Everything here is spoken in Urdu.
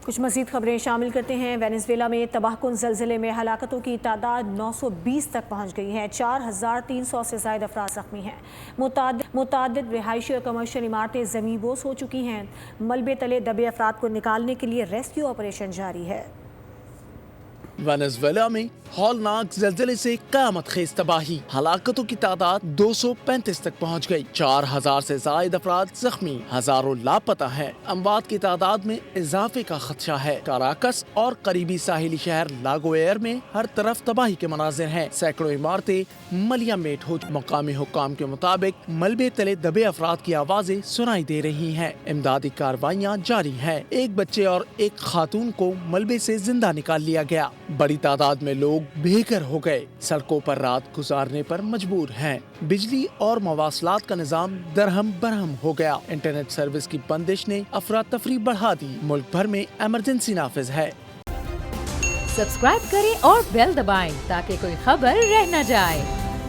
کچھ مزید خبریں شامل کرتے ہیں۔ وینزویلا میں تباہ کن زلزلے میں ہلاکتوں کی تعداد 920 تک پہنچ گئی ہے۔ 4300 سے زائد افراد زخمی ہیں۔ متعدد رہائشی اور کمرشل عمارتیں زمین بوس ہو چکی ہیں۔ ملبے تلے دبے افراد کو نکالنے کے لیے ریسکیو آپریشن جاری ہے۔ وینزویلا میں ہولناک زلزلے سے قیامت خیز تباہی، ہلاکتوں کی تعداد 235 تک پہنچ گئی۔ 4000 سے زائد افراد زخمی، ہزاروں لاپتہ ہیں۔ اموات کی تعداد میں اضافے کا خدشہ ہے۔ کاراکس اور قریبی ساحلی شہر لاگوئر میں ہر طرف تباہی کے مناظر ہیں۔ سینکڑوں عمارتیں ملیا میٹ ہو چکی۔ مقامی حکام کے مطابق ملبے تلے دبے افراد کی آوازیں سنائی دے رہی ہیں۔ امدادی کارروائیاں جاری ہیں۔ ایک بچے اور ایک خاتون کو ملبے سے زندہ نکال لیا گیا۔ بڑی تعداد میں لوگ بے گھر ہو گئے، سڑکوں پر رات گزارنے پر مجبور ہیں۔ بجلی اور مواصلات کا نظام درہم برہم ہو گیا۔ انٹرنیٹ سروس کی بندش نے افراتفری بڑھا دی۔ ملک بھر میں ایمرجنسی نافذ ہے۔ سبسکرائب کریں اور بیل دبائیں تاکہ کوئی خبر رہ نہ جائے۔